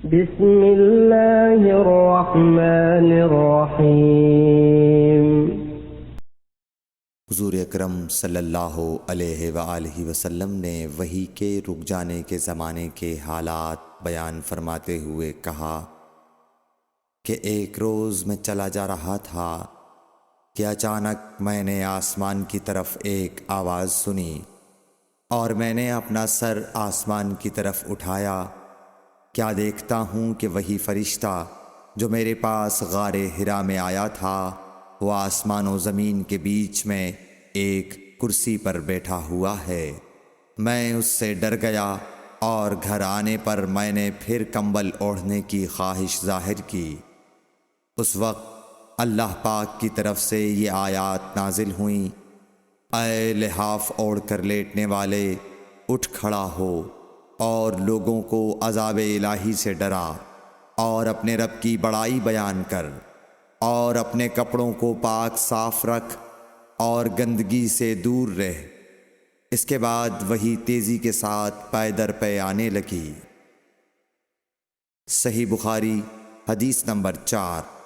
بسم اللہ الرحمن الرحیم۔ حضور اکرم صلی اللہ علیہ وآلہ وسلم نے وحی کے رک جانے کے زمانے کے حالات بیان فرماتے ہوئے کہا کہ ایک روز میں چلا جا رہا تھا کہ اچانک میں نے آسمان کی طرف ایک آواز سنی اور میں نے اپنا سر آسمان کی طرف اٹھایا۔ کیا دیکھتا ہوں کہ وہی فرشتہ جو میرے پاس غار حرا میں آیا تھا وہ آسمان و زمین کے بیچ میں ایک کرسی پر بیٹھا ہوا ہے۔ میں اس سے ڈر گیا اور گھر آنے پر میں نے پھر کمبل اوڑھنے کی خواہش ظاہر کی۔ اس وقت اللہ پاک کی طرف سے یہ آیات نازل ہوئیں، اے لحاف اوڑھ کر لیٹنے والے، اٹھ کھڑا ہو اور لوگوں کو عذاب الہی سے ڈرا، اور اپنے رب کی بڑائی بیان کر، اور اپنے کپڑوں کو پاک صاف رکھ اور گندگی سے دور رہ۔ اس کے بعد وہی تیزی کے ساتھ پے در پے آنے لگی۔ صحیح بخاری حدیث نمبر 4۔